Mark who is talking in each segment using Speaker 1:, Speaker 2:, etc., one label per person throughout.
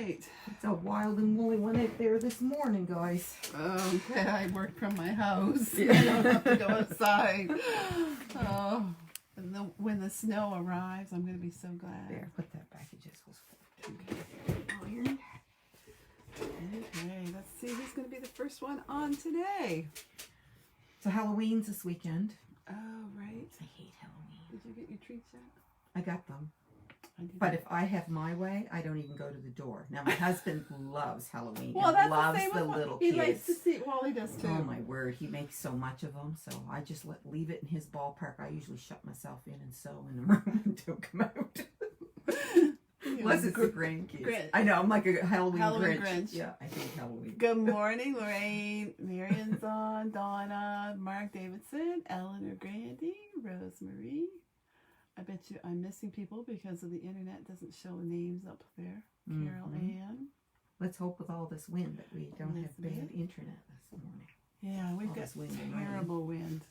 Speaker 1: right.
Speaker 2: It's a wild and woolly one out there this morning, guys.
Speaker 1: Oh, I'm glad I work from my house.
Speaker 2: Yeah.
Speaker 1: I don't have to go outside. Oh, and when the snow arrives, I'm going to be so glad.
Speaker 2: There, put that back. It just was
Speaker 1: Okay. Okay, let's see who's going to be the first one on today.
Speaker 2: So Halloween's this weekend.
Speaker 1: Oh, right.
Speaker 2: I hate Halloween.
Speaker 1: Did you get your treats yet?
Speaker 2: I got them.
Speaker 1: I did.
Speaker 2: But if I have my way, I don't even go to the door. Now, my husband loves Halloween.
Speaker 1: Well,
Speaker 2: and
Speaker 1: that's
Speaker 2: loves
Speaker 1: the same with
Speaker 2: little
Speaker 1: he
Speaker 2: kids.
Speaker 1: likes to see. Well, he does too.
Speaker 2: Oh my word, he makes so much of them. So I just leave it in his ballpark. I usually shut myself in and sew in the room and don't come out. Unless it's the grandkids.
Speaker 1: Grinch.
Speaker 2: I know, I'm like a Halloween Grinch.
Speaker 1: Grinch.
Speaker 2: Yeah, I hate Halloween.
Speaker 1: Good morning, Lorraine. Marion's on. Donna, Mark Davidson, Eleanor Grandy, Rosemary. I bet you I'm missing people because of the internet doesn't show names up there. Carol Ann.
Speaker 2: Let's hope with all this wind that we don't have bad
Speaker 1: Elizabeth.
Speaker 2: internet this morning.
Speaker 1: Yeah, we've
Speaker 2: All
Speaker 1: got
Speaker 2: this wind and rain.
Speaker 1: terrible wind.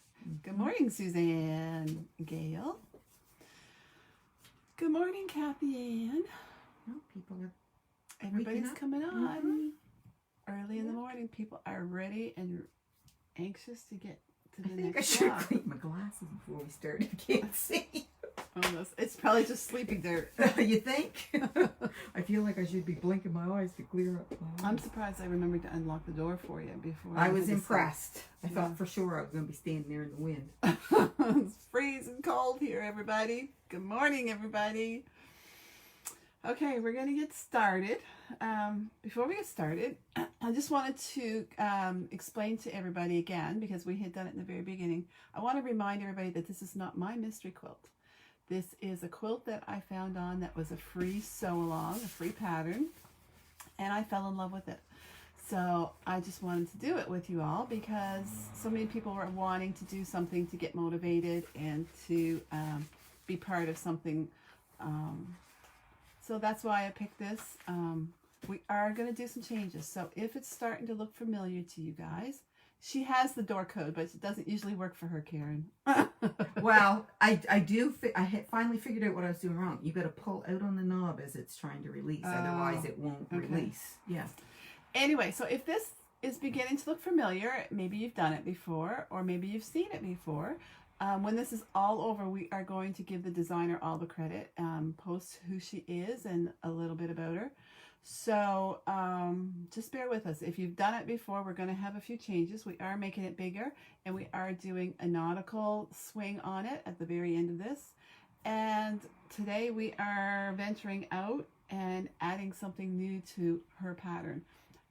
Speaker 1: Good morning, Suzanne. Gail. Good morning, Kathy Ann.
Speaker 2: No, people are
Speaker 1: Everybody's
Speaker 2: up.
Speaker 1: coming on. Early in the
Speaker 2: Yeah.
Speaker 1: morning, people are ready and anxious to get to
Speaker 2: I
Speaker 1: the
Speaker 2: think I
Speaker 1: next
Speaker 2: should
Speaker 1: block.
Speaker 2: clean my glasses before we start. I can't see.
Speaker 1: It's probably just sleepy dirt.
Speaker 2: You think? I feel like I should be blinking my eyes to clear up my
Speaker 1: I'm
Speaker 2: eyes.
Speaker 1: surprised I remembered to unlock the door for you before.
Speaker 2: I
Speaker 1: had
Speaker 2: was
Speaker 1: to
Speaker 2: impressed. I
Speaker 1: Yeah.
Speaker 2: thought for sure I was going to be standing there in the wind.
Speaker 1: sleep. It's freezing cold here, everybody. Good morning, everybody. Okay, we're going to get started. Before we get started, I just wanted to explain to everybody again, because we had done it in the very beginning. I want to remind everybody that this is not my mystery quilt. This is a quilt that I found on that was a free sew along, a free pattern, and I fell in love with it. So I just wanted to do it with you all because so many people were wanting to do something to get motivated and to be part of something. So that's why I picked this. We are going to do some changes. So if it's starting to look familiar to you guys, she has the door code, but it doesn't usually work for her, Karen.
Speaker 2: Well, I had finally figured out what I was doing wrong. You got to pull out on the knob as it's trying to release. Otherwise, it won't release. Yeah.
Speaker 1: Anyway, so if this is beginning to look familiar, maybe you've done it before, or maybe you've seen it before. When this is all over, we are going to give the designer all the credit, post who she is and a little bit about her. So just bear with us. If you've done it before, we're going to have a few changes. We are making it bigger, and we are doing a nautical swing on it at the very end of this. And today we are venturing out and adding something new to her pattern.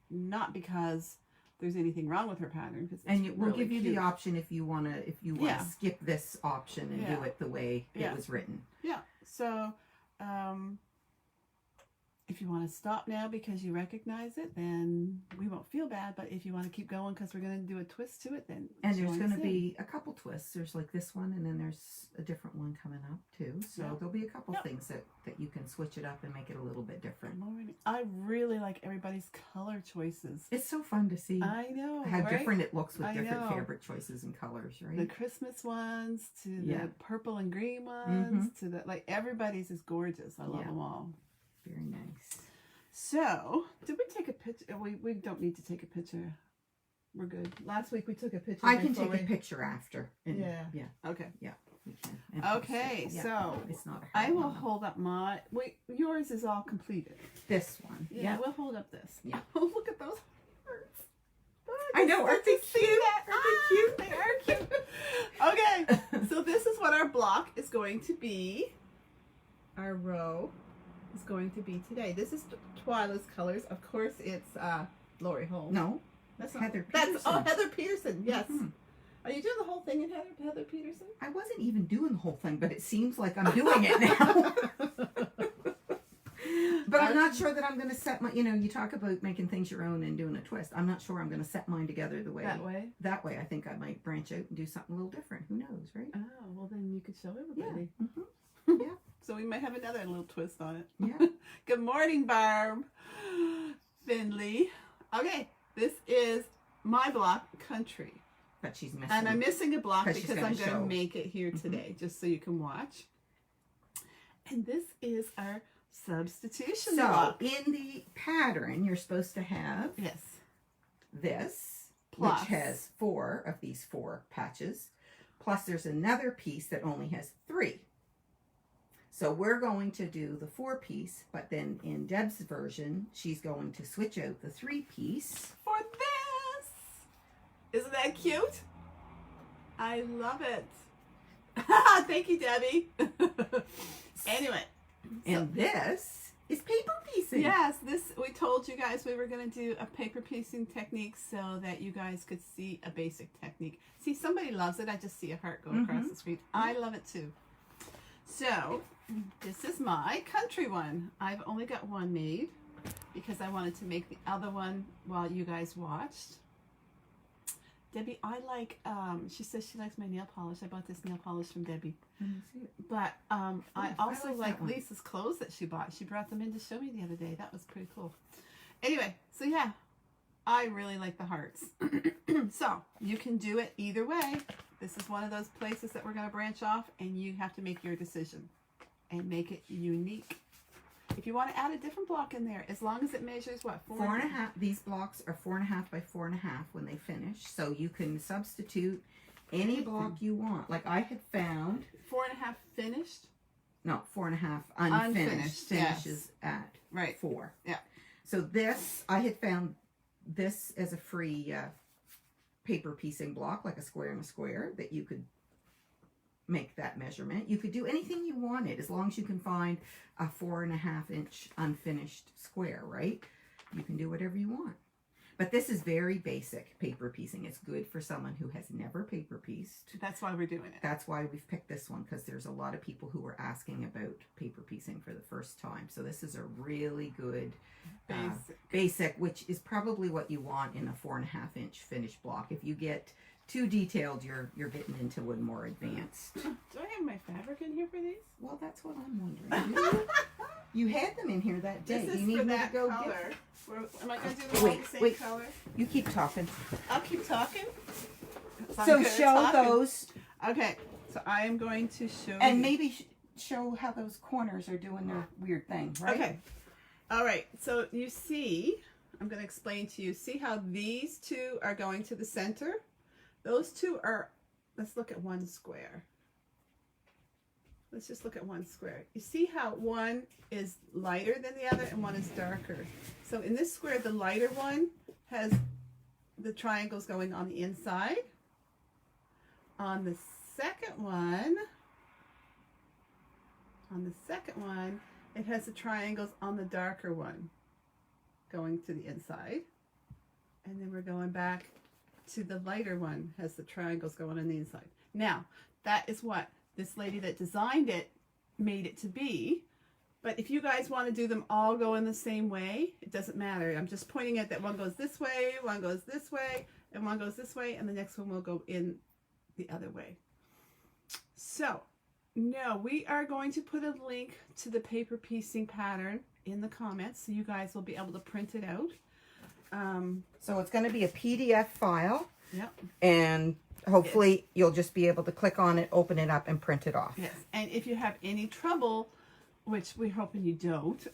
Speaker 1: Not because there's anything wrong with her pattern, because
Speaker 2: We'll
Speaker 1: really
Speaker 2: give you
Speaker 1: cute.
Speaker 2: the option if you want to skip this option and do it the way it was written.
Speaker 1: Yeah. So if you want to stop now because you recognize it, then we won't feel bad. But if you want to keep going because we're going to do a twist to it, then
Speaker 2: And there's going to be a couple twists. There's like this one, and then there's a different one coming up too. So there'll be a couple things that you can switch it up and make it a little bit different.
Speaker 1: I really like everybody's color choices.
Speaker 2: It's so fun to see
Speaker 1: I know
Speaker 2: how
Speaker 1: right?
Speaker 2: different it looks with
Speaker 1: I
Speaker 2: different
Speaker 1: know.
Speaker 2: fabric choices and colors, right?
Speaker 1: The Christmas ones to the purple and green ones to the everybody's is gorgeous. I love them all.
Speaker 2: Very nice.
Speaker 1: So, did we take a picture? We don't need to take a picture. We're good. Last week we took a picture.
Speaker 2: I can take a picture after. And
Speaker 1: Yeah.
Speaker 2: Okay.
Speaker 1: Yeah.
Speaker 2: We can. And
Speaker 1: Okay.
Speaker 2: post it.
Speaker 1: So
Speaker 2: it's not.
Speaker 1: I will hold up my. Wait, yours is all completed.
Speaker 2: This one.
Speaker 1: Yeah. We'll hold up this.
Speaker 2: Yeah.
Speaker 1: Oh, look at those hearts. Oh,
Speaker 2: I know. Aren't they cute?
Speaker 1: Aren't they cute? They are cute. Okay. So this is what our block is going to be. Our row is going to be today. This is Twyla's colors. Of course, it's Lori Holmes.
Speaker 2: No,
Speaker 1: that's
Speaker 2: Heather
Speaker 1: Peterson.
Speaker 2: Peterson.
Speaker 1: Heather Peterson. Yes.
Speaker 2: Mm-hmm.
Speaker 1: Are you doing the whole thing in Heather Peterson?
Speaker 2: I wasn't even doing the whole thing, but it seems like I'm doing it now. But I'm not sure that I'm going to set my. You talk about making things your own and doing a twist. I'm not sure I'm going to set mine together the way. That way, I think I might branch out and do something a little different. Who knows, right?
Speaker 1: Oh, well then you could show everybody.
Speaker 2: Yeah. Mm-hmm. Yeah.
Speaker 1: So we might have another little twist on it.
Speaker 2: Yeah.
Speaker 1: Good morning, Barb. Finley. Okay, this is my block, Country.
Speaker 2: But she's missing.
Speaker 1: And I'm missing a block because I'm going to
Speaker 2: show.
Speaker 1: make it here today, just so you can watch. And this is our Substitution
Speaker 2: So
Speaker 1: block.
Speaker 2: in the pattern, you're supposed to have
Speaker 1: Yes.
Speaker 2: this,
Speaker 1: Plus.
Speaker 2: which has 4 of these 4 patches. Plus there's another piece that only has 3. So we're going to do the 4-piece, but then in Deb's version, she's going to switch out the 3-piece.
Speaker 1: For this. Isn't that cute? I love it. Thank you, Debbie. Anyway.
Speaker 2: And this is paper piecing.
Speaker 1: Yes, we told you guys we were going to do a paper piecing technique so that you guys could see a basic technique. See, somebody loves it. I just see a heart go across the screen. I love it too. So, this is my country one. I've only got one made because I wanted to make the other one while you guys watched. Debbie, I like, she says she likes my nail polish. I bought this nail polish from Debbie. But I also like Lisa's clothes that she bought. She brought them in to show me the other day. That was pretty cool. Anyway, so yeah, I really like the hearts. So, you can do it either way. This is one of those places that we're going to branch off, and you have to make your decision and make it unique. If you want to add a different block in there, as long as it measures what?
Speaker 2: 4.5. These blocks are 4.5 by 4.5 when they finish. So you can substitute any block you want. Like I had found
Speaker 1: 4.5 finished.
Speaker 2: No, 4.5 unfinished. Finishes at 4.
Speaker 1: Yeah.
Speaker 2: So this I had found this as a free paper piecing block, like a square and a square, that you could make that measurement. You could do anything you wanted as long as you can find a 4.5-inch unfinished square, right? You can do whatever you want. But this is very basic paper piecing. It's good for someone who has never paper pieced.
Speaker 1: That's why we're doing it.
Speaker 2: That's why we've picked this one, because there's a lot of people who are asking about paper piecing for the first time. So this is a really good basic, which is probably what you want in a 4.5-inch finished block. If you get too detailed, you're getting into one more advanced.
Speaker 1: Do I have my fabric in here for these?
Speaker 2: Well, that's what I'm wondering. You had them in here that day.
Speaker 1: This is
Speaker 2: you need
Speaker 1: for
Speaker 2: me
Speaker 1: that
Speaker 2: to go
Speaker 1: color.
Speaker 2: get
Speaker 1: Am I going to do them all the same color?
Speaker 2: You keep talking.
Speaker 1: I'll keep talking.
Speaker 2: So show those.
Speaker 1: Okay, so I am going to show
Speaker 2: and
Speaker 1: you.
Speaker 2: Maybe show how those corners are doing their weird thing, right?
Speaker 1: Okay. All right, so you see, I'm going to explain to you, see how these two are going to the center? Those two are, let's look at one square. Let's just look at one square. You see how one is lighter than the other and one is darker. So in this square, the lighter one has the triangles going on the inside. On the second one, it has the triangles on the darker one going to the inside. And then we're going back to the lighter one, has the triangles going on the inside. Now, that is what this lady that designed it made it to be. But if you guys want to do them all go in the same way, it doesn't matter. I'm just pointing out that one goes this way, one goes this way, and one goes this way, and the next one will go in the other way. So, no, we are going to put a link to the paper piecing pattern in the comments so you guys will be able to print it out.
Speaker 2: So it's going to be a PDF file.
Speaker 1: Yep.
Speaker 2: And hopefully you'll just be able to click on it, open it up, and print it off.
Speaker 1: Yes. And if you have any trouble, which we're hoping you don't,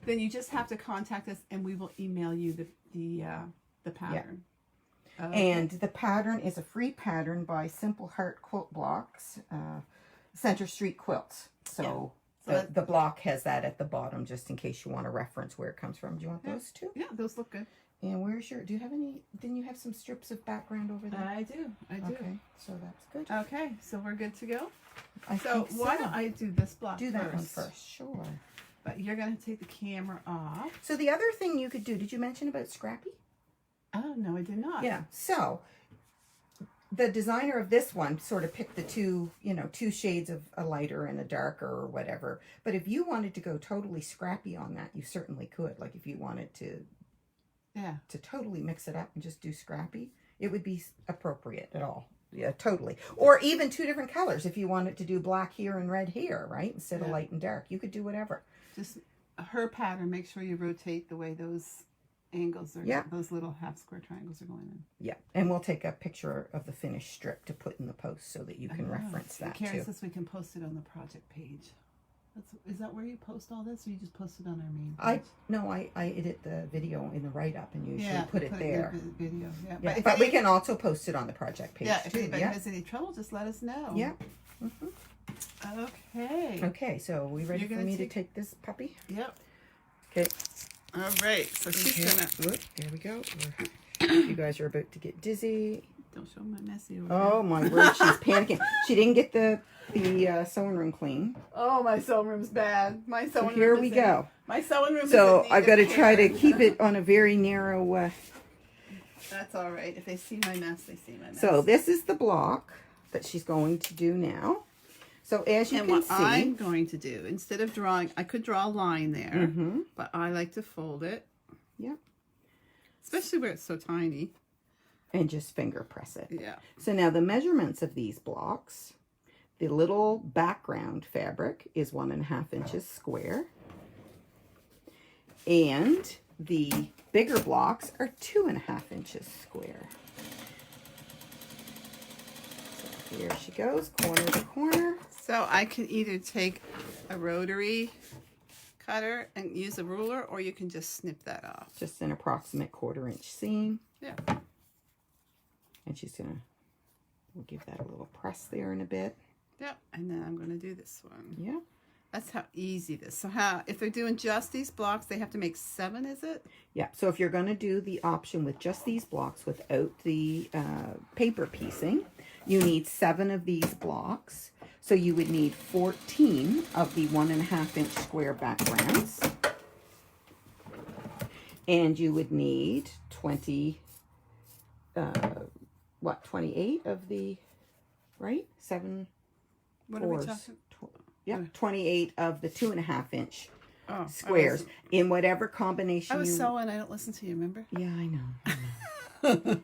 Speaker 1: then you just have to contact us and we will email you the pattern.
Speaker 2: Yeah. And the pattern is a free pattern by Simple Heart Quilt Blocks, Center Street Quilts. So the block has that at the bottom, just in case you want to reference where it comes from. Do you want those two?
Speaker 1: Yeah, those look good.
Speaker 2: And where's your, do you have any, didn't you have some strips of background over there?
Speaker 1: I do.
Speaker 2: Okay, so that's good.
Speaker 1: Okay, so we're good to go.
Speaker 2: I think so.
Speaker 1: Why don't I do this block
Speaker 2: Do that one first, sure.
Speaker 1: But you're going to take the camera off.
Speaker 2: So the other thing you could do, did you mention about Scrappy?
Speaker 1: Oh, no, I did not.
Speaker 2: Yeah, so the designer of this one sort of picked the two shades of a lighter and a darker or whatever. But if you wanted to go totally scrappy on that, you certainly could. Like if you wanted to totally mix it up and just do scrappy, it would be appropriate at all. Yeah, totally. Or even two different colors if you wanted to do black here and red here, right? Instead of light and dark. You could do whatever.
Speaker 1: Just her pattern, make sure you rotate the way those angles are, those little half square triangles are going in.
Speaker 2: Yeah, and we'll take a picture of the finished strip to put in the post so that you can reference that
Speaker 1: Carrie
Speaker 2: too.
Speaker 1: says we can post it on the project page. Is that where you post all this, or you just post it on our main page?
Speaker 2: I edit the video in the write-up and usually put it
Speaker 1: in
Speaker 2: there.
Speaker 1: the video. Yeah,
Speaker 2: Yeah, but we can also post it on the project page
Speaker 1: if
Speaker 2: too.
Speaker 1: anybody has any trouble, just let us know.
Speaker 2: Yeah.
Speaker 1: Okay.
Speaker 2: Okay, so are we ready for me to take this puppy?
Speaker 1: Yep.
Speaker 2: Okay.
Speaker 1: All right. So she's gonna.
Speaker 2: Whoop, there we go. You guys are about to get dizzy.
Speaker 1: Don't show my messy over
Speaker 2: Oh my word, she's panicking. She didn't get the sewing room clean.
Speaker 1: Oh, my sewing room's bad. My sewing room.
Speaker 2: Here we go.
Speaker 1: My sewing room.
Speaker 2: So I've got to try to keep it on a very narrow.
Speaker 1: That's all right. If they see my mess, they see my mess.
Speaker 2: So this is the block that she's going to do now. So as you can
Speaker 1: what
Speaker 2: see,
Speaker 1: I'm going to do, instead of drawing, I could draw a line there, but I like to fold it.
Speaker 2: Yep.
Speaker 1: Especially where it's so tiny.
Speaker 2: And just finger press it.
Speaker 1: Yeah.
Speaker 2: So now the measurements of these blocks, the little background fabric is 1.5 inches square. And the bigger blocks are 2.5 inches square. So here she goes, corner to corner.
Speaker 1: So I can either take a rotary cutter and use a ruler, or you can just snip that off.
Speaker 2: Just an approximate 1/4 inch seam.
Speaker 1: Yeah.
Speaker 2: And she's gonna, we'll give that a little press there in a bit.
Speaker 1: Yep. And then I'm gonna do this one.
Speaker 2: Yeah.
Speaker 1: That's how easy this. So how, if they're doing just these blocks, they have to make 7, is it?
Speaker 2: Yeah, so if you're going to do the option with just these blocks without the paper piecing, you need 7 of these blocks. So you would need 14 of the 1.5 inch square backgrounds. And you would need 28 of the, right? 7
Speaker 1: What are we talking?
Speaker 2: Yeah, 28 of the 2.5 inch
Speaker 1: Oh,
Speaker 2: squares in whatever combination
Speaker 1: I was
Speaker 2: you...
Speaker 1: sewing. I don't listen to you, remember?
Speaker 2: Yeah, I know.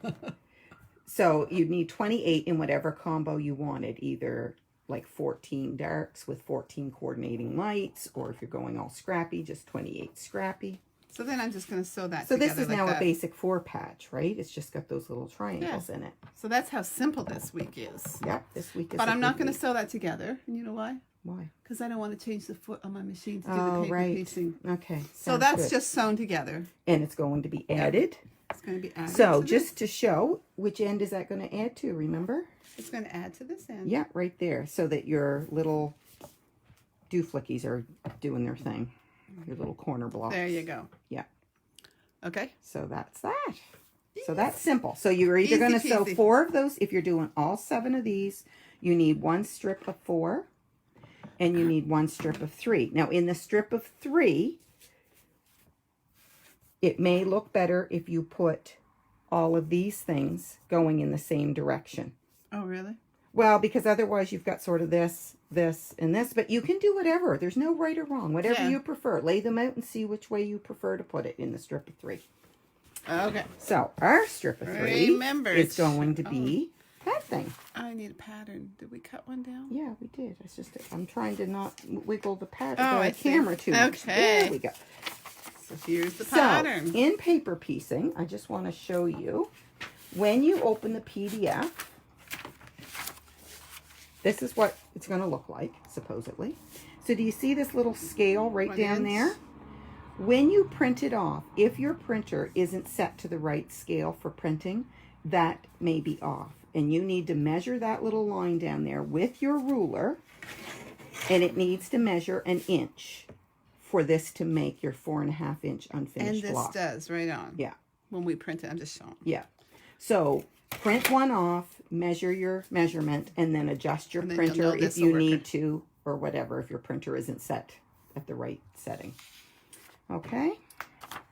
Speaker 2: So you'd need 28 in whatever combo you wanted, either like 14 darks with 14 coordinating lights, or if you're going all scrappy, just 28 scrappy.
Speaker 1: So then I'm just going to sew that
Speaker 2: So
Speaker 1: together.
Speaker 2: this is
Speaker 1: like
Speaker 2: now
Speaker 1: that.
Speaker 2: a basic 4 patch, right? It's just got those little triangles in it.
Speaker 1: So that's how simple this week is.
Speaker 2: Yep, this week is
Speaker 1: But
Speaker 2: a
Speaker 1: I'm not
Speaker 2: good
Speaker 1: going to
Speaker 2: week.
Speaker 1: sew that together. And you know why?
Speaker 2: Why?
Speaker 1: Because I don't want to change the foot on my machine to do the
Speaker 2: Oh,
Speaker 1: paper
Speaker 2: right.
Speaker 1: piecing.
Speaker 2: Okay.
Speaker 1: So
Speaker 2: sounds
Speaker 1: that's
Speaker 2: good.
Speaker 1: just sewn together.
Speaker 2: And it's going to be added.
Speaker 1: It's going to be added
Speaker 2: So
Speaker 1: to
Speaker 2: just to show, which end is that going to add to, remember?
Speaker 1: It's going to add to this end.
Speaker 2: Yeah, right there. So that your little dooflickies are doing their thing. Your little corner blocks.
Speaker 1: There you go.
Speaker 2: Yeah.
Speaker 1: Okay.
Speaker 2: So that's that. So that's simple. So you're either going to sew
Speaker 1: peasy.
Speaker 2: 4 of those. If you're doing all 7 of these, you need 1 strip of 4 and you need 1 strip of 3. Now in the strip of 3, it may look better if you put all of these things going in the same direction.
Speaker 1: Oh, really?
Speaker 2: Well, because otherwise you've got sort of this, this, and this, but you can do whatever. There's no right or wrong. Whatever you prefer. Lay them out and see which way you prefer to put it in the strip of 3.
Speaker 1: Okay.
Speaker 2: So our strip of 3
Speaker 1: Remember,
Speaker 2: is going to be that thing.
Speaker 1: I need a pattern. Did we cut one down?
Speaker 2: Yeah, we did. It's just I'm trying to not wiggle the
Speaker 1: I
Speaker 2: the
Speaker 1: see.
Speaker 2: camera too much.
Speaker 1: Okay.
Speaker 2: There we go.
Speaker 1: So here's the pattern.
Speaker 2: So in paper piecing, I just want to show you when you open the PDF. This is what it's going to look like, supposedly. So do you see this little scale right
Speaker 1: 1
Speaker 2: down
Speaker 1: inch.
Speaker 2: there? When you print it off, if your printer isn't set to the right scale for printing, that may be off. And you need to measure that little line down there with your ruler. And it needs to measure 1 inch for this to make your 4.5 inch unfinished
Speaker 1: And this
Speaker 2: block.
Speaker 1: does, right on.
Speaker 2: Yeah.
Speaker 1: When we print it, I'm just showing.
Speaker 2: Yeah. So print one off, measure your measurement, and then adjust your
Speaker 1: And then you'll
Speaker 2: printer
Speaker 1: know
Speaker 2: if
Speaker 1: this'll
Speaker 2: you
Speaker 1: work.
Speaker 2: need to, or whatever, if your printer isn't set at the right setting. Okay?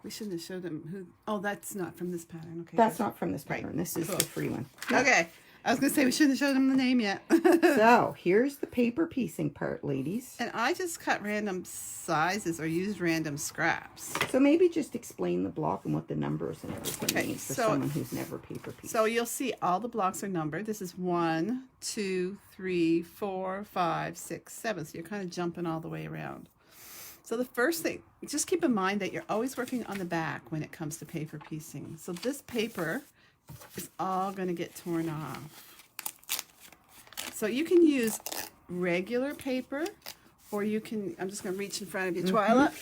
Speaker 1: We shouldn't have showed them who. Oh, that's not from this pattern. Okay.
Speaker 2: That's
Speaker 1: good.
Speaker 2: not from this pattern. This is
Speaker 1: Cool.
Speaker 2: the free one.
Speaker 1: Okay. I was going to say we shouldn't have showed them the name yet.
Speaker 2: So here's the paper piecing part, ladies.
Speaker 1: And I just cut random sizes or used random scraps.
Speaker 2: So maybe just explain the block and what the numbers and everything
Speaker 1: Okay,
Speaker 2: means for
Speaker 1: so-
Speaker 2: someone who's never paper pieced.
Speaker 1: So you'll see all the blocks are numbered. This is 1, 2, 3, 4, 5, 6, 7. So you're kind of jumping all the way around. So the first thing, just keep in mind that you're always working on the back when it comes to paper piecing. So this paper is all going to get torn off. So you can use regular paper, or you can, I'm just going to reach in front of you, Twyla.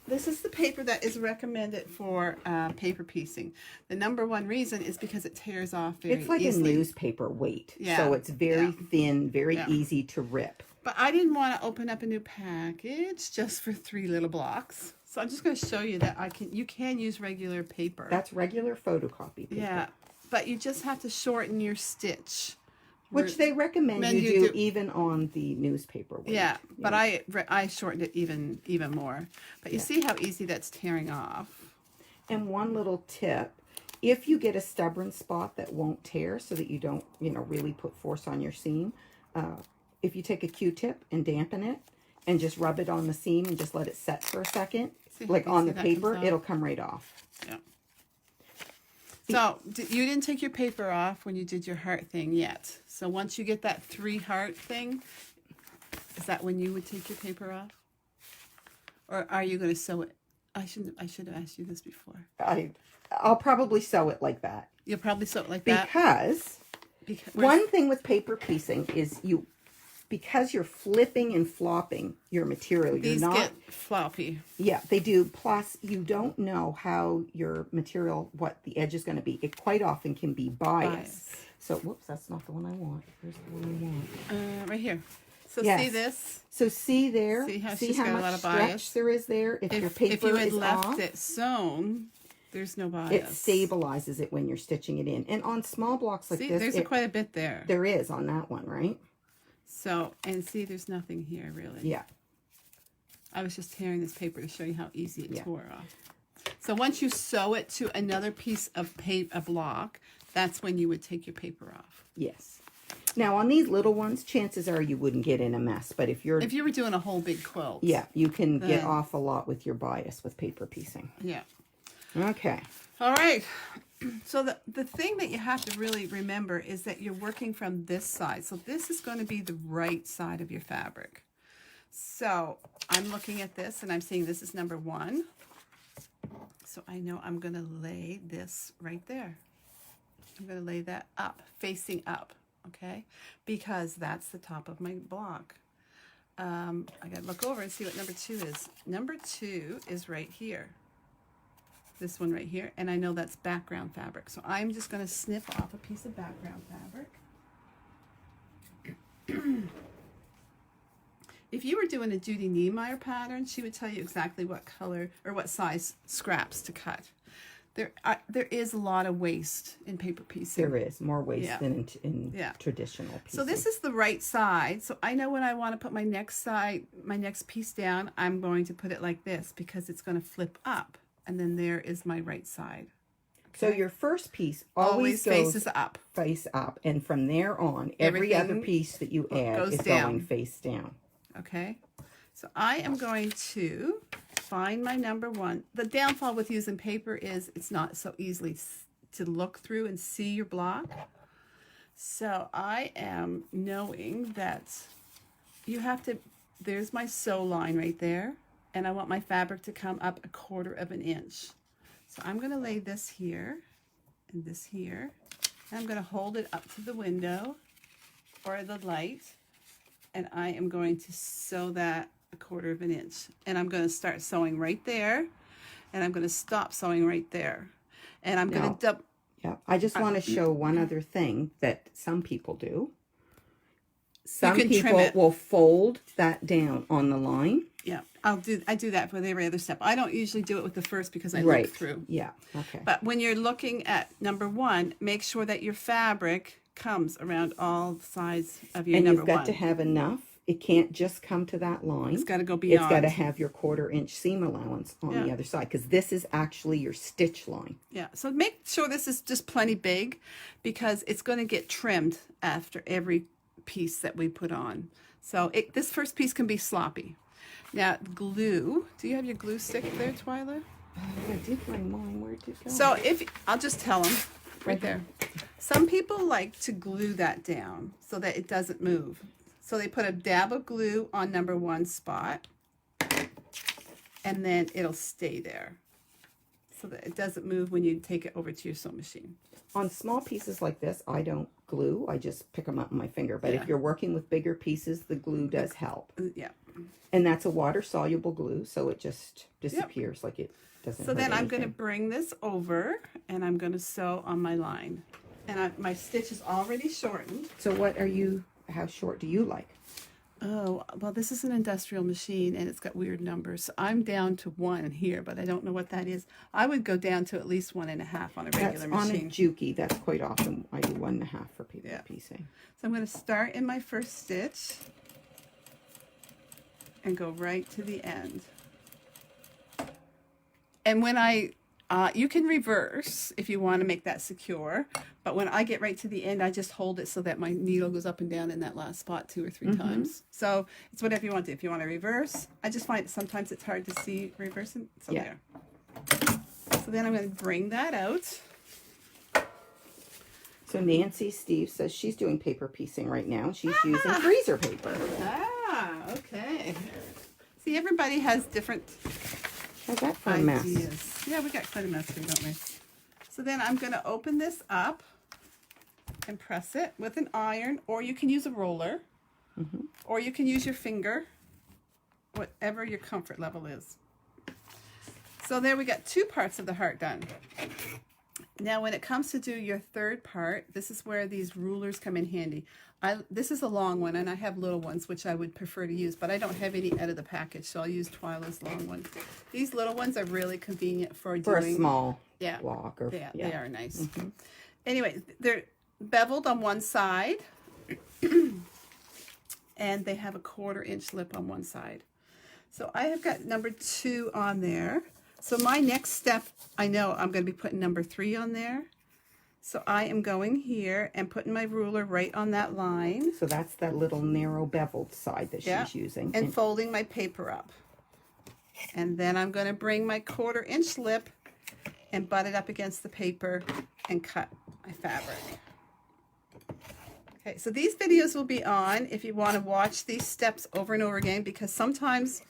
Speaker 1: This is the paper that is recommended for paper piecing. The number one reason is because it tears off very easily.
Speaker 2: It's like a newspaper weight.
Speaker 1: Yeah.
Speaker 2: So it's very thin, very
Speaker 1: Yeah.
Speaker 2: easy to rip.
Speaker 1: But I didn't want to open up a new package just for 3 little blocks. So I'm just going to show you that you can use regular paper.
Speaker 2: That's regular photocopy paper.
Speaker 1: Yeah, but you just have to shorten your stitch.
Speaker 2: Which they recommend you do even on the newspaper weight.
Speaker 1: Yeah, but I shortened it even more. But you see how easy that's tearing off.
Speaker 2: And one little tip, if you get a stubborn spot that won't tear so that you don't, really put force on your seam, if you take a Q-tip and dampen it and just rub it on the seam and just let it set for a second, like on the paper, it'll come right off.
Speaker 1: Yeah. So you didn't take your paper off when you did your heart thing yet. So once you get that 3 heart thing, is that when you would take your paper off? Or are you going to sew it? I should have asked you this before.
Speaker 2: I'll probably sew it like that.
Speaker 1: You'll probably sew it like that?
Speaker 2: Because one thing with paper piecing is because you're flipping and flopping your material.
Speaker 1: These get floppy.
Speaker 2: Yeah, they do. Plus, you don't know how your material, what the edge is going to be. It quite often can be biased. So, whoops, that's not the one I want. Here's the one I want.
Speaker 1: Right here. So see this?
Speaker 2: So see there?
Speaker 1: See how
Speaker 2: much
Speaker 1: a lot of
Speaker 2: stretch
Speaker 1: bias
Speaker 2: there is there? If your paper
Speaker 1: if you had
Speaker 2: is
Speaker 1: left
Speaker 2: off,
Speaker 1: it sewn, there's no bias.
Speaker 2: it stabilizes it when you're stitching it in. And on small blocks like this,
Speaker 1: there's quite a bit there.
Speaker 2: There is on that one, right?
Speaker 1: So, and see, there's nothing here, really.
Speaker 2: Yeah.
Speaker 1: I was just tearing this paper to show you how easy it tore off. So once you sew it to another piece of a block, that's when you would take your paper off.
Speaker 2: Yes. Now, on these little ones, chances are you wouldn't get in a mess. But if you
Speaker 1: were doing a whole big quilt.
Speaker 2: Yeah, you can get off a lot with your bias with paper piecing.
Speaker 1: Yeah.
Speaker 2: Okay.
Speaker 1: All right. So the thing that you have to really remember is that you're working from this side. So this is going to be the right side of your fabric. So I'm looking at this and I'm seeing this is number 1. So I know I'm going to lay this right there. I'm going to lay that up, facing up, okay? Because that's the top of my block. I got to look over and see what number 2 is. Number 2 is right here. This one right here, and I know that's background fabric. So I'm just going to snip off a piece of background fabric. If you were doing a Judy Niemeyer pattern, she would tell you exactly what color or what size scraps to cut. There is a lot of waste in paper piecing.
Speaker 2: There is more waste than in traditional piecing.
Speaker 1: So this is the right side. So I know when I want to put my next piece down, I'm going to put it like this because it's going to flip up. And then there is my right side. Okay?
Speaker 2: So your first piece always goes
Speaker 1: faces up.
Speaker 2: Face up. And from there on, every other piece that you add is going face down.
Speaker 1: Okay. So I am going to find my number 1. The downfall with using paper is it's not so easily to look through and see your block. So I am knowing that you have to, there's my sew line right there. And I want my fabric to come up 1/4 inch. So I'm going to lay this here and this here. And I'm going to hold it up to the window or the light. And I am going to sew that 1/4 inch. And I'm going to start sewing right there. And I'm going to stop sewing right there. And I'm going to double.
Speaker 2: Yeah, I just want to show one other thing that some people do. Some people will fold that down on the line.
Speaker 1: Yeah, I do that for every other step. I don't usually do it with the first because I look through.
Speaker 2: Yeah, okay.
Speaker 1: But when you're looking at number 1, make sure that your fabric comes around all sides of your number 1.
Speaker 2: And you've got to have enough. It can't just come to that line.
Speaker 1: It's got to go beyond.
Speaker 2: It's got to have your 1/4 inch seam allowance on the other side because this is actually your stitch line.
Speaker 1: Yeah, so make sure this is just plenty big because it's going to get trimmed after every piece that we put on. So this first piece can be sloppy. Now, glue. Do you have your glue stick there, Twyla?
Speaker 2: I did bring mine. Where'd it go?
Speaker 1: So I'll just tell them right there. Some people like to glue that down so that it doesn't move. So they put a dab of glue on number 1 spot, and then it'll stay there. so that it doesn't move when you take it over to your sewing machine.
Speaker 2: On small pieces like this, I don't glue. I just pick them up with my finger. But
Speaker 1: Yeah.
Speaker 2: if you're working with bigger pieces, the glue does help.
Speaker 1: Yeah.
Speaker 2: And that's a water-soluble glue, so it just disappears like it doesn't
Speaker 1: So
Speaker 2: hurt
Speaker 1: then I'm going to
Speaker 2: anything.
Speaker 1: bring this over, and I'm going to sew on my line. And my stitch is already shortened.
Speaker 2: So how short do you like?
Speaker 1: Oh, well, this is an industrial machine, and it's got weird numbers. So I'm down to 1 here, but I don't know what that is. I would go down to at least 1.5 on a regular
Speaker 2: That's
Speaker 1: machine.
Speaker 2: on a Juki. That's quite often. I do 1.5 for paper
Speaker 1: Yeah.
Speaker 2: piecing.
Speaker 1: So I'm going to start in my first stitch and go right to the end. And when you can reverse if you want to make that secure, but when I get right to the end, I just hold it so that my needle goes up and down in that last spot 2 or 3 times. So it's whatever you want to do. If you want to reverse, I just find sometimes it's hard to see reversing. So
Speaker 2: Yeah.
Speaker 1: there. So then I'm going to bring that out.
Speaker 2: So Nancy Steve says she's doing paper piecing right now. She's using freezer paper.
Speaker 1: Okay. See, everybody has different
Speaker 2: How's that for a mess?
Speaker 1: ideas. Yeah, we got quite a mess here, don't we? So then I'm going to open this up and press it with an iron, or you can use a roller, or you can use your finger, whatever your comfort level is. So there we got 2 parts of the heart done. Now when it comes to do your 3rd part, this is where these rulers come in handy. This is a long one, and I have little ones, which I would prefer to use, but I don't have any out of the package, so I'll use Twyla's long ones. These little ones are really convenient for doing...
Speaker 2: a small
Speaker 1: Yeah.
Speaker 2: walk. Or,
Speaker 1: Yeah,
Speaker 2: yeah.
Speaker 1: they are nice. Anyway, they're beveled on one side, and they have a 1/4 inch lip on one side. So I have got number 2 on there. So my next step, I know I'm going to be putting number 3 on there. So I am going here and putting my ruler right on that line.
Speaker 2: So that's that little narrow beveled side that she's using.
Speaker 1: And folding my paper up. And then I'm going to bring my 1/4 inch lip and butt it up against the paper and cut my fabric. Okay, so these videos will be on if you want to watch these steps over and over again, because sometimes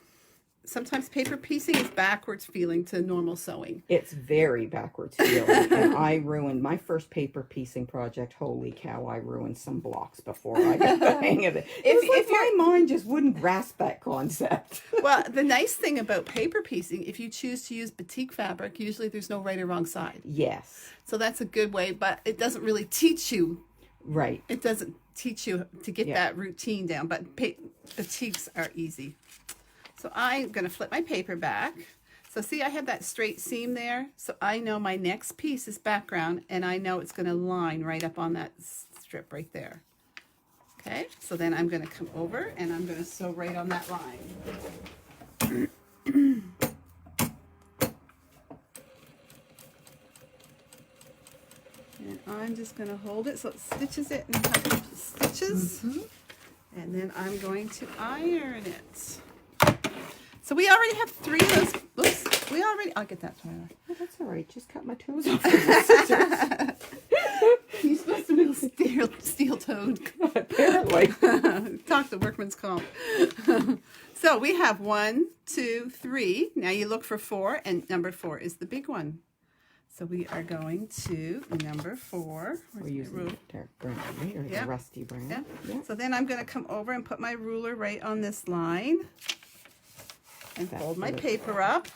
Speaker 1: paper piecing is backwards feeling to normal sewing.
Speaker 2: It's very backwards feeling. And I ruined my first paper piecing project. Holy cow, I ruined some blocks before I got the hang of it. If my mind just wouldn't grasp that concept.
Speaker 1: Well, the nice thing about paper piecing, if you choose to use batik fabric, usually there's no right or wrong side.
Speaker 2: Yes.
Speaker 1: So that's a good way, but it doesn't really teach you.
Speaker 2: Right.
Speaker 1: It doesn't teach you to get that routine down, but batiks are easy. So I'm going to flip my paper back. So see, I have that straight seam there. So I know my next piece is background, and I know it's going to line right up on that strip right there. Okay, so then I'm going to come over and I'm going to sew right on that line. And I'm just going to hold it so it stitches it in a couple of stitches. And then I'm going to iron it. So we already have 3 of those. Oops, I'll get that, Tyler.
Speaker 2: Oh, that's all right. Just cut my toes off with the scissors.
Speaker 1: You're supposed to be steel-toed.
Speaker 2: Apparently.
Speaker 1: Talk to workman's comp. So we have 1, 2, 3. Now you look for 4, and number 4 is the big one. So we are going to number 4.
Speaker 2: We're using dark brown, right? Or the rusty brown.
Speaker 1: Yeah.
Speaker 2: Yeah.
Speaker 1: So then I'm going to come over and put my ruler right on this line. And fold my paper up.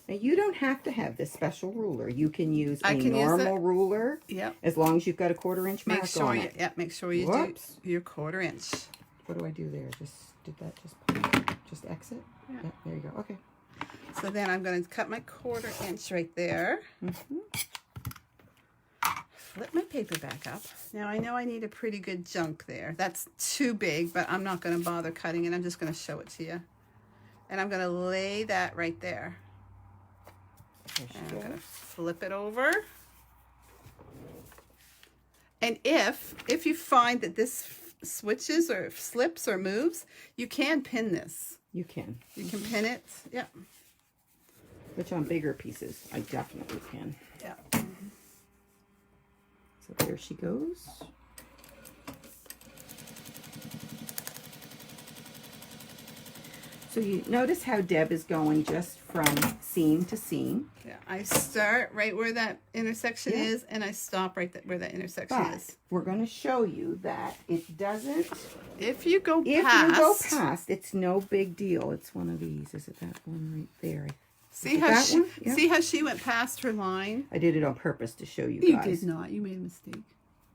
Speaker 2: Now you don't have to have this special ruler. You can use a
Speaker 1: use
Speaker 2: normal ruler.
Speaker 1: Yep.
Speaker 2: As long as you've got a 1/4 inch mark on it.
Speaker 1: Yeah, make sure you do your 1/4 inch.
Speaker 2: What do I do there? Just exit?
Speaker 1: Yeah.
Speaker 2: There you go. Okay.
Speaker 1: So then I'm going to cut my 1/4 inch right there. Flip my paper back up. Now I know I need a pretty good chunk there. That's too big, but I'm not going to bother cutting it. I'm just going to show it to you. And I'm going to lay that right there. And I'm going to flip it over. And if you find that this switches or slips or moves, you can pin this.
Speaker 2: You can.
Speaker 1: You can pin it. Yeah.
Speaker 2: Which on bigger pieces, I definitely can.
Speaker 1: Yeah.
Speaker 2: So there she goes. So you notice how Deb is going just from seam to seam.
Speaker 1: Yeah, I start right where that intersection
Speaker 2: Yeah.
Speaker 1: is, and I stop right where that intersection
Speaker 2: But
Speaker 1: is.
Speaker 2: we're going to show you that it doesn't.
Speaker 1: If you go
Speaker 2: If
Speaker 1: past,
Speaker 2: you go past, it's no big deal. It's one of these. Is it that one right there?
Speaker 1: see
Speaker 2: it
Speaker 1: how
Speaker 2: that
Speaker 1: she
Speaker 2: one? Yeah.
Speaker 1: see how she went past her line.
Speaker 2: I did it on purpose to show you
Speaker 1: You
Speaker 2: guys.
Speaker 1: did not. You made a mistake.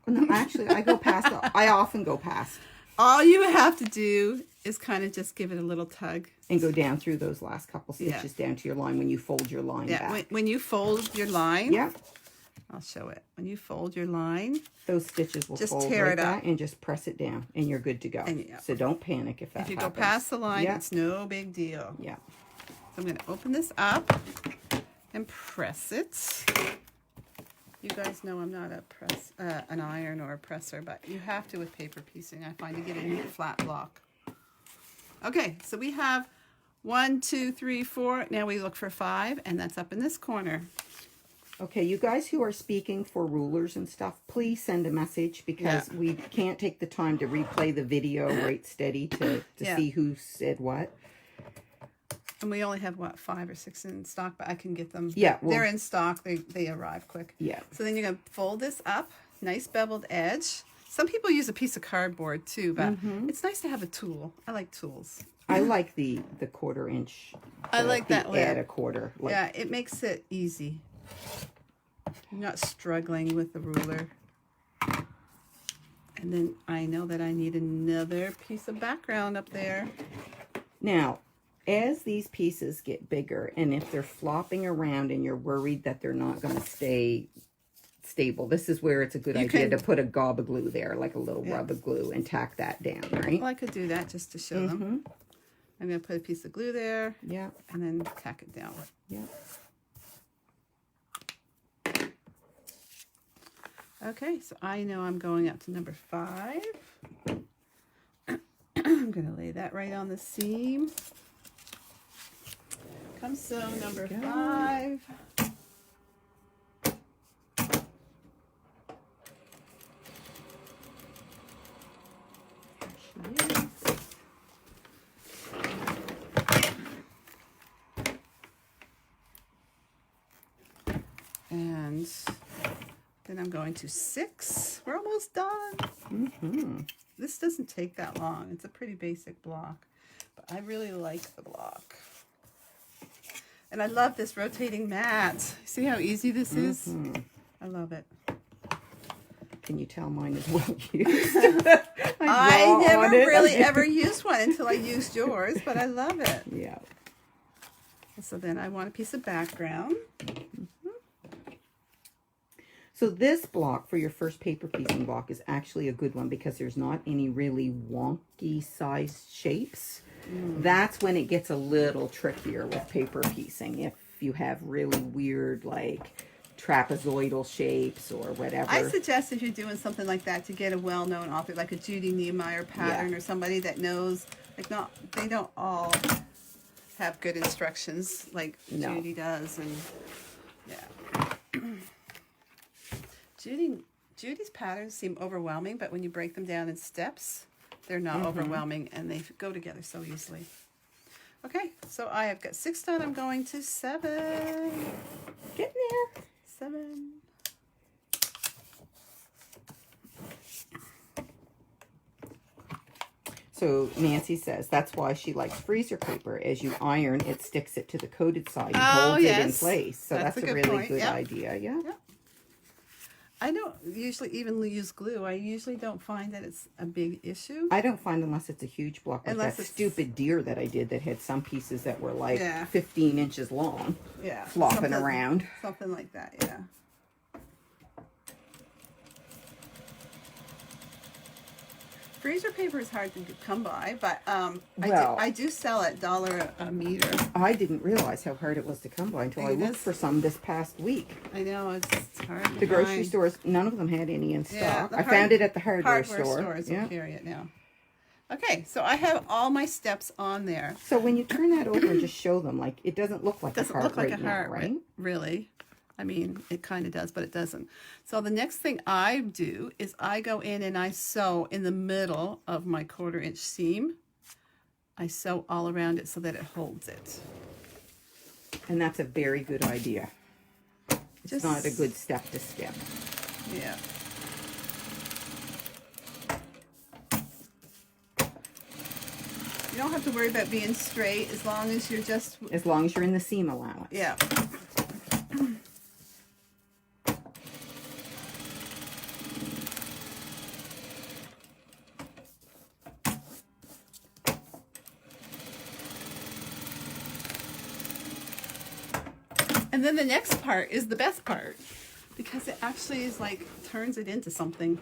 Speaker 2: No, actually, I go past. I often go past
Speaker 1: All you have to do is kind of just give it a little tug.
Speaker 2: and go down through those last couple
Speaker 1: Yeah.
Speaker 2: stitches down to your line when you fold your line
Speaker 1: Yeah,
Speaker 2: back.
Speaker 1: when you fold your line.
Speaker 2: Yeah,
Speaker 1: I'll show it. When you fold your line,
Speaker 2: those stitches will
Speaker 1: Just
Speaker 2: fold
Speaker 1: tear
Speaker 2: right
Speaker 1: it up.
Speaker 2: back and just press it down, and you're good to go.
Speaker 1: And, yeah.
Speaker 2: So don't panic if that
Speaker 1: if you
Speaker 2: happens.
Speaker 1: go past the line,
Speaker 2: Yeah.
Speaker 1: it's no big deal.
Speaker 2: Yeah.
Speaker 1: So I'm going to open this up and press it. You guys know I'm not an iron or a presser, but you have to with paper piecing, I find, to get a neat flat block. Okay, so we have 1, 2, 3, 4. Now we look for 5, and that's up in this corner.
Speaker 2: Okay, you guys who are speaking for rulers and stuff, please send a message because
Speaker 1: Yeah.
Speaker 2: we can't take the time to replay the video right steady to
Speaker 1: Yeah.
Speaker 2: see who said what.
Speaker 1: And we only have, what, 5 or 6 in stock, but I can get them.
Speaker 2: Yeah, well-
Speaker 1: They're in stock. They arrive quick.
Speaker 2: Yeah.
Speaker 1: So then you're going to fold this up, nice beveled edge. Some people use a piece of cardboard too, but it's nice to have a tool. I like tools.
Speaker 2: I like the 1/4 inch.
Speaker 1: I like that
Speaker 2: add
Speaker 1: lid.
Speaker 2: a quarter. Like,
Speaker 1: Yeah, it makes it easy. You're not struggling with the ruler. And then I know that I need another piece of background up there.
Speaker 2: Now, as these pieces get bigger, and if they're flopping around and you're worried that they're not going to stay stable, this is where it's a good idea to put a gob of glue there, like a little rub of glue, and tack that down, right?
Speaker 1: Well, I could do that just to show them. I'm going to put a piece of glue there
Speaker 2: Yeah,
Speaker 1: and then tack it down.
Speaker 2: yeah.
Speaker 1: Okay, so I know I'm going up to number 5. I'm going to lay that right on the seam. Come sew number 5. And then I'm going to 6. We're almost done. This doesn't take that long. It's a pretty basic block, but I really like the block. And I love this rotating mat. See how easy this is? I love it.
Speaker 2: Can you tell mine is well used?
Speaker 1: I never really ever used one until I used yours, but I love it.
Speaker 2: Yeah.
Speaker 1: So then I want a piece of background.
Speaker 2: So this block for your first paper piecing block is actually a good one because there's not any really wonky sized shapes. That's when it gets a little trickier with paper piecing. If you have really weird, like trapezoidal shapes or whatever.
Speaker 1: I suggest if you're doing something like that to get a well-known author like a Judy Niemeyer pattern or somebody that knows, like they don't all have good instructions like Judy does, and yeah. Judy's patterns seem overwhelming, but when you break them down in steps, they're not overwhelming, and they go together so easily. Okay, so I have got 6 done. I'm going to 7.
Speaker 2: Getting there.
Speaker 1: 7.
Speaker 2: So Nancy says that's why she likes freezer paper. As you iron, it sticks it to the coated side and holds it in place. So that's a really good idea. Yeah.
Speaker 1: Yep. I don't usually even use glue. I usually don't find that it's a big issue.
Speaker 2: I don't find unless it's a huge block, like
Speaker 1: Unless
Speaker 2: that
Speaker 1: it's-
Speaker 2: stupid deer that I did that had some pieces that were like
Speaker 1: Yeah.
Speaker 2: 15 inches long,
Speaker 1: Yeah,
Speaker 2: flopping around.
Speaker 1: Something like that, yeah. Freezer paper is hard to come by, but I do sell at $1 a meter.
Speaker 2: I didn't realize how hard it was to come by until I
Speaker 1: It
Speaker 2: looked
Speaker 1: is.
Speaker 2: for some this past week.
Speaker 1: I know, it's hard to
Speaker 2: The grocery
Speaker 1: find.
Speaker 2: stores, none of them had any in
Speaker 1: Yeah,
Speaker 2: stock.
Speaker 1: the
Speaker 2: I found it at the hardware store.
Speaker 1: stores will carry it now. Okay, so I have all my steps on there.
Speaker 2: So when you turn that over and just show them, like, it doesn't look like
Speaker 1: Doesn't
Speaker 2: a heart
Speaker 1: look like
Speaker 2: right
Speaker 1: a
Speaker 2: now,
Speaker 1: heart,
Speaker 2: right?
Speaker 1: really. I mean, it kind of does, but it doesn't. So the next thing I do is I go in and I sew in the middle of my 1/4 inch seam. I sew all around it so that it holds it.
Speaker 2: And that's a very good idea. It's
Speaker 1: Just
Speaker 2: not a good step to skip.
Speaker 1: Yeah. You don't have to worry about being straight as long as you're just...
Speaker 2: As long as you're in the seam allowance.
Speaker 1: Yeah. And then the next part is the best part, because it actually is like turns it into something.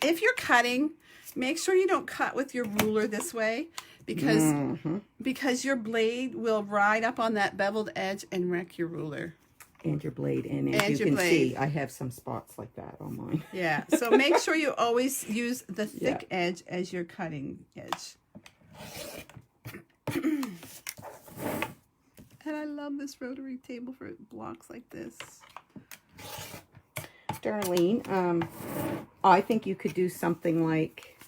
Speaker 1: If you're cutting, make sure you don't cut with your ruler this way, because your blade will ride up on that beveled edge and wreck your ruler.
Speaker 2: And your blade. And as you can see, I have some spots like that on mine.
Speaker 1: Yeah, so make sure you always use the thick edge as your cutting edge. And I love this rotary table for blocks like this.
Speaker 2: Darlene, I think you could do something like,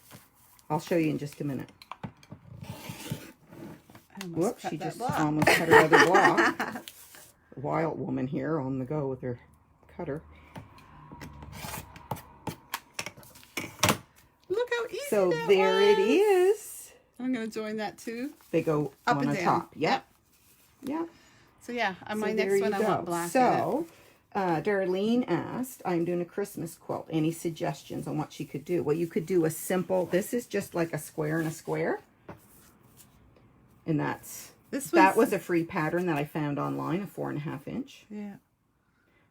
Speaker 2: I'll show you in just a minute. Whoops, she just almost cut her other block. Wild woman here on the go with her cutter.
Speaker 1: Look how easy
Speaker 2: so
Speaker 1: that
Speaker 2: there
Speaker 1: was.
Speaker 2: It is.
Speaker 1: I'm going to join that too.
Speaker 2: They go
Speaker 1: up
Speaker 2: on
Speaker 1: and
Speaker 2: the
Speaker 1: down.
Speaker 2: top. Yep. Yep.
Speaker 1: So yeah, on my
Speaker 2: so
Speaker 1: next one I want black.
Speaker 2: So, Darlene asked, I'm doing a Christmas quilt. Any suggestions on what she could do? Well, you could do a simple, this is just like a square and a square. And that was a free pattern that I found online, a 4.5 inch.
Speaker 1: Yeah.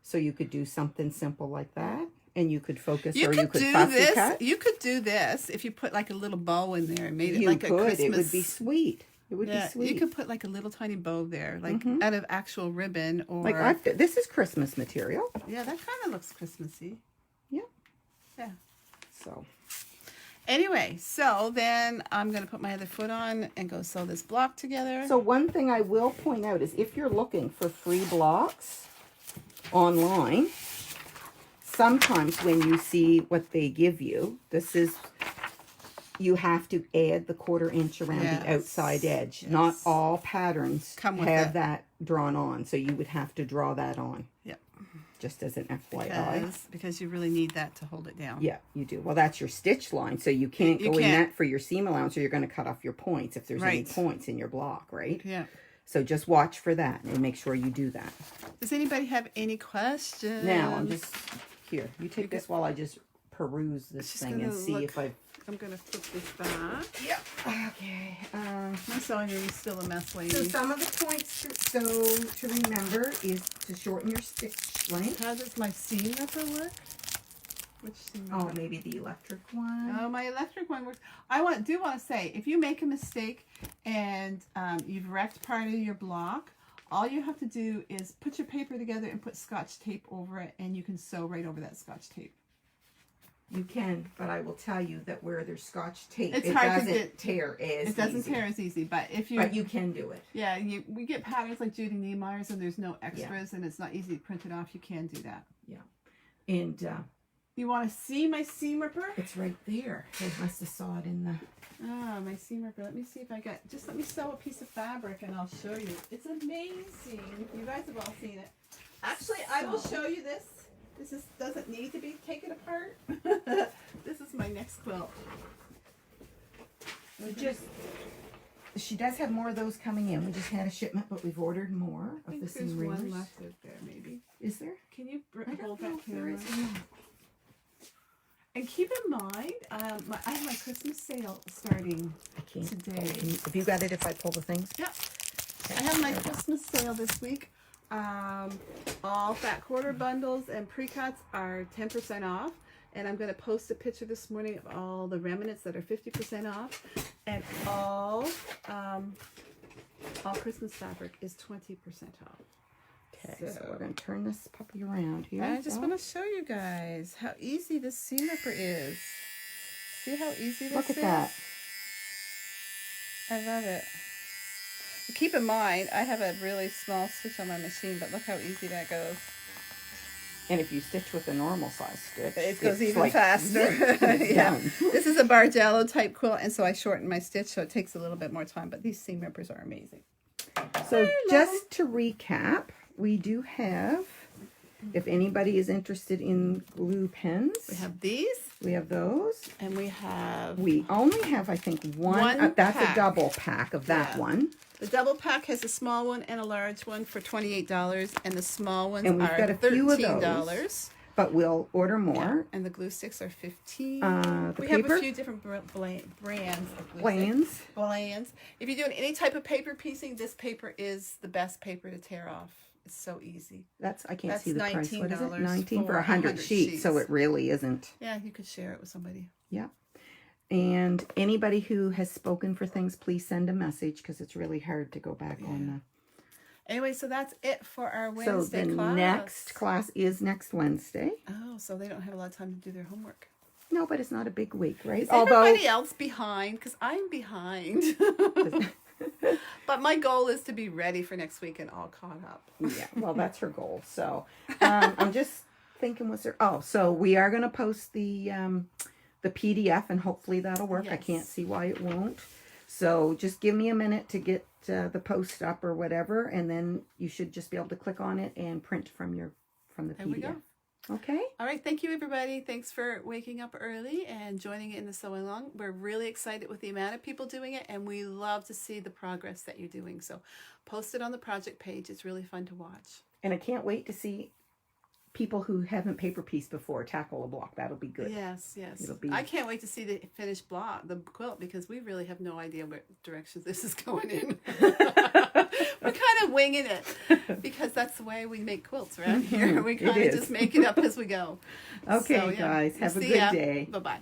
Speaker 2: So you could do something simple like that. And you could focus,
Speaker 1: you
Speaker 2: or
Speaker 1: could
Speaker 2: you could
Speaker 1: do
Speaker 2: fussy
Speaker 1: this.
Speaker 2: cut.
Speaker 1: You could do this if you put like a little bow in there and made it like a Christmas.
Speaker 2: It would be sweet. It would be sweet.
Speaker 1: You could put like a little tiny bow there, like out of actual ribbon or...
Speaker 2: Like this is Christmas material.
Speaker 1: Yeah, that kind of looks Christmassy.
Speaker 2: Yeah.
Speaker 1: Yeah.
Speaker 2: So.
Speaker 1: Anyway, so then I'm going to put my other foot on and go sew this block together.
Speaker 2: So one thing I will point out is if you're looking for free blocks online, sometimes when you see what they give you, you have to add the 1/4 inch around the outside edge.
Speaker 1: Yes.
Speaker 2: Not all patterns have
Speaker 1: it.
Speaker 2: that drawn on, so you would have to draw that on.
Speaker 1: Yep.
Speaker 2: Just as an FYI.
Speaker 1: Because you really need that to hold it down.
Speaker 2: Yeah, you do. Well, that's your stitch line, so you can't go in that for your seam allowance, or you're going to cut off your points if there's any points in your block, right?
Speaker 1: Yeah.
Speaker 2: So just watch for that and make sure you do that.
Speaker 1: Does anybody have any questions?
Speaker 2: Now, I'm just... Here, you take this while I just peruse this thing and see if
Speaker 1: I'm going to put this back.
Speaker 2: Yeah. Okay.
Speaker 1: My sewing room is still a mess, lady.
Speaker 2: So some of the points to remember is to shorten your stitch length.
Speaker 1: How does my seam ripper work? Which seam ripper?
Speaker 2: Oh, maybe the electric one.
Speaker 1: Oh, my electric one works. I do want to say, if you make a mistake and you've wrecked part of your block, all you have to do is put your paper together and put Scotch tape over it, and you can sew right over that Scotch tape.
Speaker 2: You can, but I will tell you that where there's Scotch tape,
Speaker 1: it
Speaker 2: doesn't tear as easy.
Speaker 1: It doesn't tear as easy, but
Speaker 2: But you can do it.
Speaker 1: Yeah, we get patterns like Judy Niemeyer's, and there's no extras, and it's not easy to print it off. You can do that.
Speaker 2: Yeah. And
Speaker 1: you want to see my seam ripper?
Speaker 2: It's right there. They must have saw it in the...
Speaker 1: Oh, my seam ripper. Let me see if I got... Just let me sew a piece of fabric, and I'll show you. It's amazing. You guys have all seen it. Actually, I will show you this. This doesn't need to be taken apart. This is my next quilt.
Speaker 2: She does have more of those coming in. We just had a shipment, but we've ordered more of the seam reamers.
Speaker 1: There's one left there, maybe.
Speaker 2: Is there?
Speaker 1: Can you hold
Speaker 2: I don't know
Speaker 1: that
Speaker 2: if there
Speaker 1: camera?
Speaker 2: is or not.
Speaker 1: And keep in mind, I have my Christmas sale starting today.
Speaker 2: Have you got it if I pull the things?
Speaker 1: Yep. I have my Christmas sale this week. All fat quarter bundles and pre-cuts are 10% off. And I'm going to post a picture this morning of all the remnants that are 50% off. And all Christmas fabric is 20% off.
Speaker 2: Okay, so we're going to turn this puppy around here.
Speaker 1: I just want to show you guys how easy this seam ripper is. See how easy this is?
Speaker 2: Look at that.
Speaker 1: I love it. Keep in mind, I have a really small switch on my machine, but look how easy that goes.
Speaker 2: And if you stitch with a normal size stitch,
Speaker 1: It goes
Speaker 2: it's
Speaker 1: even
Speaker 2: like,
Speaker 1: faster.
Speaker 2: it's
Speaker 1: Yeah.
Speaker 2: done.
Speaker 1: This is a Bargello type quilt, and so I shortened my stitch, so it takes a little bit more time. But these seam rippers are amazing.
Speaker 2: So just to recap, we do have, if anybody is interested in glue pens,
Speaker 1: We have these,
Speaker 2: we have those.
Speaker 1: and we have
Speaker 2: We only have, I think, one.
Speaker 1: One
Speaker 2: That's
Speaker 1: pack.
Speaker 2: a double pack of that
Speaker 1: Yeah.
Speaker 2: one.
Speaker 1: the double pack has a small one and a large one for $28, and the small ones
Speaker 2: And we've
Speaker 1: are
Speaker 2: got a few of
Speaker 1: $13.
Speaker 2: But we'll order
Speaker 1: Yeah,
Speaker 2: more.
Speaker 1: and the glue sticks are $15.
Speaker 2: The
Speaker 1: We have
Speaker 2: paper?
Speaker 1: a few different brands of glue sticks.
Speaker 2: Plans.
Speaker 1: Blands. If you're doing any type of paper piecing, this paper is the best paper to tear off. It's so easy.
Speaker 2: I can't
Speaker 1: That's
Speaker 2: see the price. What is it?
Speaker 1: $19
Speaker 2: 19 for
Speaker 1: for
Speaker 2: 100 sheets. So
Speaker 1: sheets.
Speaker 2: it really isn't.
Speaker 1: Yeah, you could share it with somebody.
Speaker 2: Yeah. And anybody who has spoken for things, please send a message because it's really hard to go back on
Speaker 1: Anyway, so that's it for our
Speaker 2: the. So
Speaker 1: Wednesday
Speaker 2: the
Speaker 1: class.
Speaker 2: next class is next Wednesday.
Speaker 1: Oh, so they don't have a lot of time to do their homework.
Speaker 2: No, but it's not a big week, right?
Speaker 1: Is everybody else behind? Because I'm behind. But my goal is to be ready for next week and all caught up.
Speaker 2: Yeah, well, that's her goal. So I'm just thinking, was there? Oh, so we are going to post the PDF, and hopefully that'll work. I
Speaker 1: Yes.
Speaker 2: can't see why it won't. So just give me a minute to get the post up or whatever, and then you should just be able to click on it and print from the
Speaker 1: There
Speaker 2: PDF.
Speaker 1: we go.
Speaker 2: Okay.
Speaker 1: All right. Thank you, everybody. Thanks for waking up early and joining in the sewing along. We're really excited with the amount of people doing it, and we love to see the progress that you're doing. So post it on the project page. It's really fun to watch.
Speaker 2: And I can't wait to see people who haven't paper pieced before tackle a block. That'll be good.
Speaker 1: Yes, yes.
Speaker 2: It'll be-
Speaker 1: I can't wait to see the finished block, the quilt, because we really have no idea what direction this is going in. We're kind of winging it because that's the way we make quilts around here. We
Speaker 2: It
Speaker 1: kind of
Speaker 2: is.
Speaker 1: just make it up as we go.
Speaker 2: Okay,
Speaker 1: So, yeah.
Speaker 2: guys, have a
Speaker 1: See
Speaker 2: good
Speaker 1: ya.
Speaker 2: day.
Speaker 1: Bye-bye.